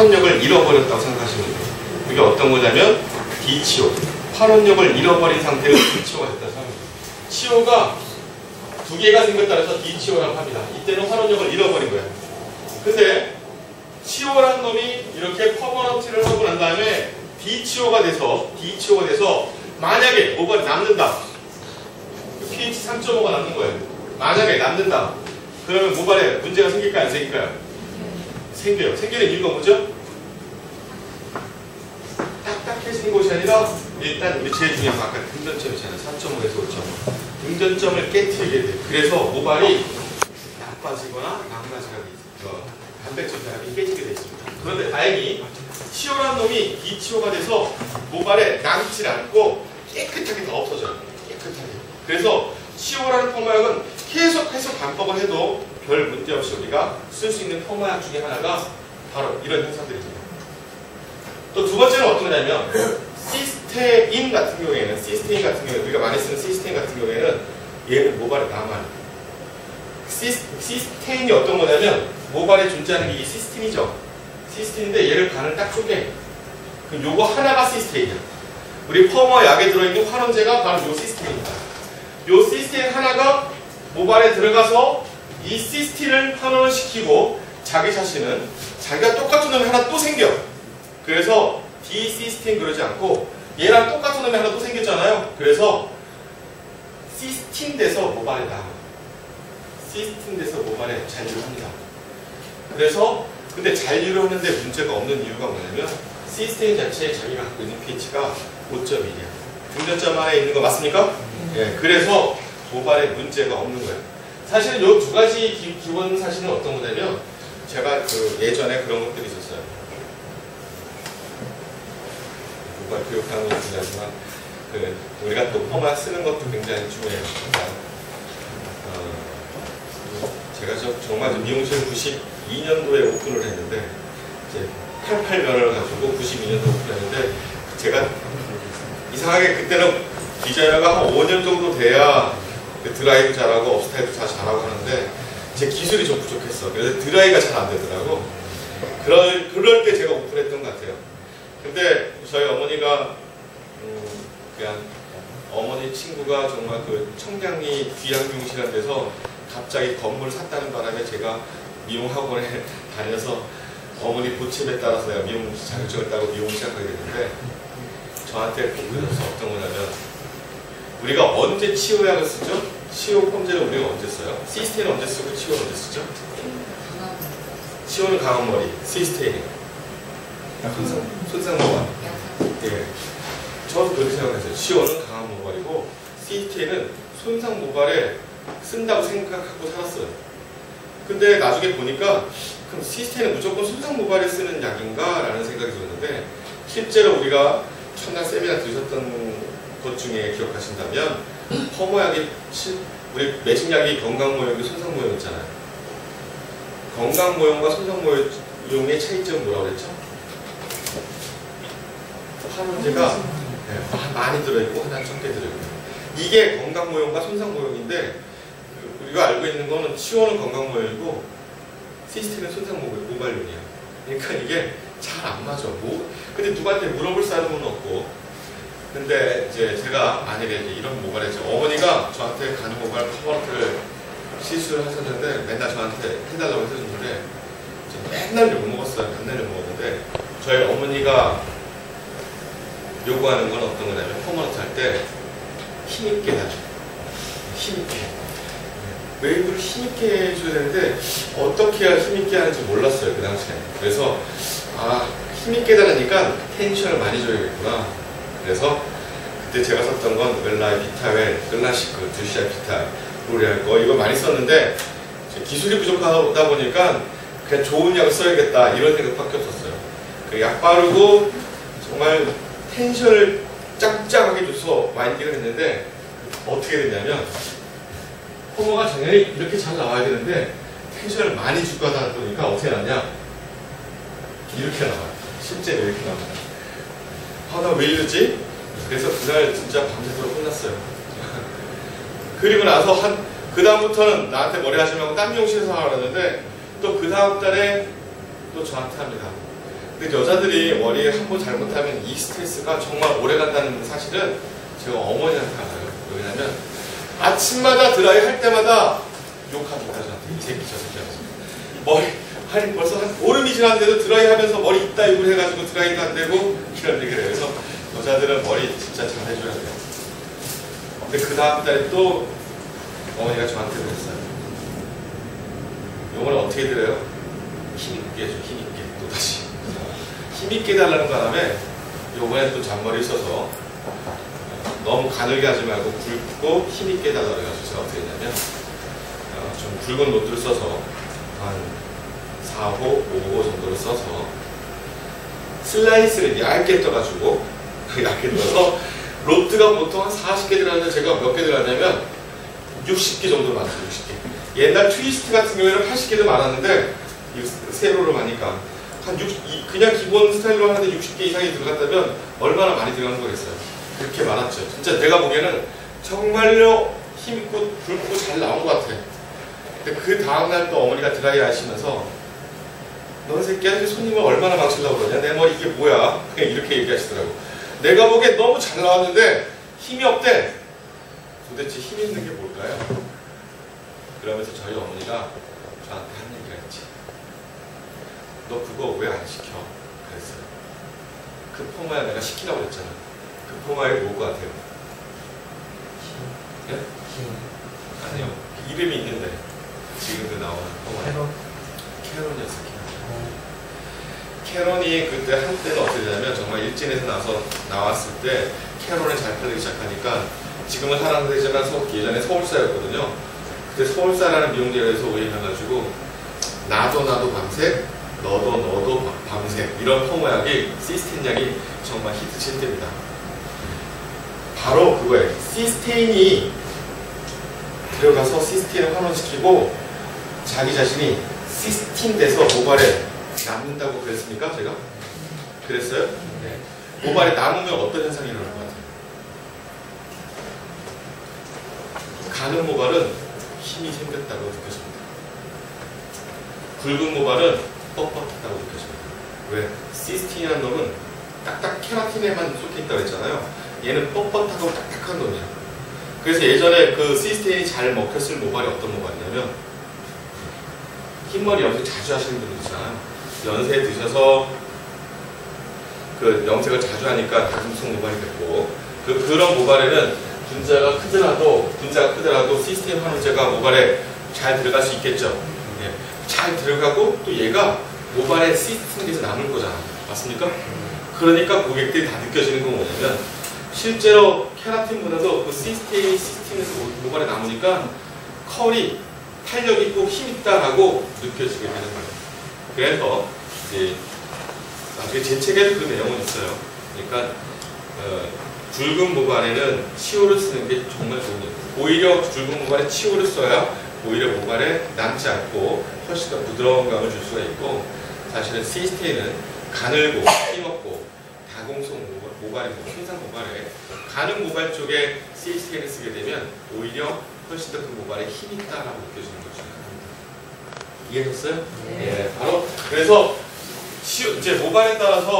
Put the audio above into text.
활원력을 잃어버렸다고 생각하시면 돼요. 이게 어떤 거냐면 DCO. 활원력을 잃어버린 상태로 DCO가 됐다고 생각합니다. CO가 두 개가 생겼다고 해서 DCO라고 합니다. 이때는 활원력을 잃어버린 거예요. 근데 CO라는 놈이 이렇게 퍼머넌트를 하고 난 다음에 DCO가 돼서 만약에 뭐가 남는다. pH 3.5가 남는 거예요. 만약에 남는다. 그러면 모발에 문제가 생길까요? 안 생길까요? 생겨요. 생기는 이유가 뭐죠? 딱딱해진 곳이 아니라 일단 우리 제일 중요한 거 아까 등전점이잖아요. 4.5에서 5.5. 등전점을 깨트리게 돼요. 그래서 모발이 나빠지거나 망가지게 돼 있어요. 단백질 결합이 깨지게 돼 있습니다. 그런데 다행히 CO라는 놈이 DCO가 돼서 모발에 남지 않고 깨끗하게 다 없어져요. 깨끗하게. 그래서 CO라는 펌마약은 계속해서 반복을 해도 별 문제 없이 우리가 쓸 수 있는 펌마약 중에 하나가 바로 이런 현상들입니다. 또 두 번째는 어떤 거냐면 시스테인 같은 경우에는 우리가 많이 쓰는 시스테인 같은 경우에는 얘는 모발에 남아요. 시스테인이 어떤 거냐면 모발에 존재하는 게 이 시스틴이죠. 시스틴인데 얘를 반을 딱 쪼개. 그럼 요거 하나가 시스테인이야. 우리 펌머 약에 들어있는 환원제가 바로 요 시스테인입니다. 요 시스테인 하나가 모발에 들어가서 이 시스틴을 환원을 시키고 자기 자신은 자기가 똑같은 놈이 하나 또 생겨. 그래서 디시스틴 그러지 않고 얘랑 똑같은 놈이 하나 또 생겼잖아요. 그래서 시스틴 돼서 모발에 남아. 시스틴 돼서 모발에 잔류를 합니다. 그래서 근데 잔류를 하는데 문제가 없는 이유가 뭐냐면 시스테인 자체에 자기가 갖고 있는 pH가 5.1이야. 등전점 안에 있는 거 맞습니까? 예, 그래서 모발에 문제가 없는 거예요. 사실은 이 두 가지 기본 사실은 어떤 거냐면 제가 그 예전에 그런 것들이 있었어요. 모발 교육하는 것도 중요하지만 우리가 또 펌마 쓰는 것도 굉장히 중요해요. 제가 정말 미용실 92년도에 오픈을 했는데 이제 88년을 가지고 92년도 오픈했는데 제가 이상하게 그때는 디자이너가 한 5년 정도 돼야 드라이도 잘하고 업스타일도 다 잘하고 하는데 제 기술이 좀 부족했어. 그래서 드라이가 잘 안 되더라고. 그럴 때 제가 오픈했던 것 같아요. 근데 저희 어머니가 그냥 어머니 친구가 정말 그 청량리 귀한 미용실이라는 데서 갑자기 건물을 샀다는 바람에 제가 미용학원에 다녀서 어머니 보침에 따라서 내가 미용 자격증을 따고 미용을 시작하게 됐는데 저한테 그래서 어떤 거냐면 우리가 언제 치료약을 쓰죠? 치료 펌제를 우리가 언제 써요? 시스테인은 언제 쓰고 치료는 언제 쓰죠? 치료는 강한 머리, 시스테인 손상 모발. 예, 저도 그렇게 생각했어요. 치료는 강한 모발이고 시스테인은 손상 모발에 쓴다고 생각하고 살았어요. 근데 나중에 보니까 그럼 시스테인은 무조건 손상 모발에 쓰는 약인가? 라는 생각이 들었는데 실제로 우리가 첫날 세미나 들으셨던 것 중에 기억하신다면 펌머약이 우리 매직약이 건강모형과 손상모형 있잖아요. 건강모형과 손상모형의 차이점은 뭐라고 그랬죠? 환원제가 많이 들어있고 하나는 적게 들어있고 이게 건강모형과 손상모형인데 우리가 알고 있는 거는 치료는 건강모형이고 시스템은 손상모발용이야. 그러니까 이게 잘 안 맞아. 근데 누구한테 물어볼 사람은 없고 근데 이제 제가 만약에 이런 모발에 어머니가 저한테 가는 모발 커버를 시술을 하셨는데 맨날 저한테 해달라고 해줬는데 맨날 욕먹었어요. 맨날 욕먹었는데 저희 어머니가 요구하는 건 어떤 거냐면 퍼머넌트 할 때 힘있게 해줘. 힘있게. 웨이브를 힘있게 해줘야 되는데 어떻게 해야 힘있게 하는지 몰랐어요. 그 당시에. 그래서 힘있게 해달라니까 텐션을 많이 줘야겠구나. 그래서 그때 제가 썼던 건 웰라의 비타웰, 글라시크, 두시아 비타, 로레알 거 이거 많이 썼는데 기술이 부족하다 보니까 그냥 좋은 약을 써야겠다 이런 생각밖에 없었어요. 그 약 바르고 정말 텐션을 짱짱하게 줘서 마인딩을 했는데 어떻게 됐냐면 펌머가 당연히 이렇게 잘 나와야 되는데 텐션을 많이 주고 하다 보니까 어떻게 나냐 이렇게 나와요. 실제로 이렇게 나와요. 나 왜 이러지? 그래서 그날 진짜 밤새도록 혼났어요. 그리고 나서 그 다음부터는 나한테 머리 하지 말고 딴 미용실에서 하라는데 또 그 다음 달에 또 저한테 합니다. 근데 여자들이 머리에 한 번 잘못하면 이 스트레스가 정말 오래 간다는 사실은 제가 어머니한테 알아요. 왜냐면 아침마다 드라이 할 때마다 욕합니다. 저한테. 이 새끼 저 새끼 하면서. 머리, 아니 벌써 한 보름이 지났는데도 드라이 하면서 머리 이따 입을 해가지고 드라이도 안 되고 이런 얘기를 해요. 그래서 여자들은 머리 진짜 잘 해줘야 돼요. 근데 그 다음 달에 또 어머니가 저한테 그랬어요. 요거는 어떻게 드려요? 힘있게 해줘, 힘있게. 또다시. 힘있게 달라는 바람에 요번에 또 잔머리 써서 너무 가늘게 하지 말고 굵고 힘있게 달라고 해가지고 제가 어떻게 했냐면 좀 굵은 노트를 써서 한 4호, 5호 정도를 써서 슬라이스를 얇게 떠가지고 얇게 떠서 로트가 보통 한 40개 들어갔는데 제가 몇 개 들어갔냐면 60개 정도 많았어요. 60개. 옛날 트위스트 같은 경우에는 80개도 많았는데 세로로 하니까 한 60, 그냥 기본 스타일로 하는데 60개 이상이 들어갔다면 얼마나 많이 들어가는 거겠어요. 그렇게 많았죠. 진짜 내가 보기에는 정말로 힘있고 굵고 잘 나온 것 같아. 근데 그 다음날 또 어머니가 드라이 하시면서 너 새끼야 손님을 얼마나 망치려고 그러냐? 내 머리 이게 뭐야? 그냥 이렇게 얘기하시더라고. 내가 보기엔 너무 잘 나왔는데 힘이 없대. 도대체 힘 있는 게 뭘까요? 그러면서 저희 어머니가 저한테 한 얘기가 있지. 너 그거 왜 안 시켜? 그랬어요. 그 포마야 내가 시키라고 그랬잖아. 그 포마에 뭘 것 같아요? 네? 아니요. 이름이 있는데 지금도 나오는 포마. 캐론이었어요. 캐론이 그때 한때는 어떻게 되냐면 정말 일진에서 나왔을 때 캐론이 잘 팔리기 시작하니까 지금은 사랑되지만 예전에 서울사였거든요. 그때 서울사라는 미용제에서 오인해가지고 나도 밤새 너도 밤새 이런 포모약이 시스테인 약이 정말 히트칠 때입니다. 바로 그거예요. 시스테인이 들어가서 시스테인을 환원시키고 자기 자신이 시스틴 돼서 모발에 남는다고 그랬습니까? 제가? 그랬어요? 네. 모발에 남으면 어떤 현상이 일어날 것 같아요? 가는 모발은 힘이 생겼다고 느껴집니다. 굵은 모발은 뻣뻣하다고 느껴집니다. 왜? 시스틴이라는 놈은 딱딱 케라틴에만 쏟겨 있다고 했잖아요. 얘는 뻣뻣하고 딱딱한 놈이야. 그래서 예전에 그 시스틴이 잘 먹혔을 모발이 어떤 모발이냐면 흰머리 염색 자주 하시는 분들 있잖아요. 연세 드셔서 그 염색을 자주 하니까 다중성 모발이 됐고 그런 모발에는 분자가 크더라도 시스템 환원제가 모발에 잘 들어갈 수 있겠죠. 예. 잘 들어가고 또 얘가 모발에 시스템에서 남을 거잖아. 맞습니까? 그러니까 고객들이 다 느껴지는 건 뭐냐면 실제로 케라틴보다도 그 시스템에서 모발에 남으니까 컬이 탄력 있고 힘 있다라고 느껴지게 되는 거예요. 그래서 이제 나중에 제 책에도 그 내용은 있어요. 그러니까 굵은 모발에는 치오를 쓰는 게 정말 좋은 거예요. 오히려 굵은 모발에 치오를 써야 오히려 모발에 남지 않고 훨씬 더 부드러운 감을 줄 수가 있고 사실은 시스테인은 가늘고 힘없고 다공성 모발이고 손상 모발에 가는 모발 쪽에 시스테인을 쓰게 되면 오히려 훨씬 더 그 모발에 힘이 있다라고 느껴지는 거죠. 이해했어요? 네. 예, 바로 그래서 이제 모발에 따라서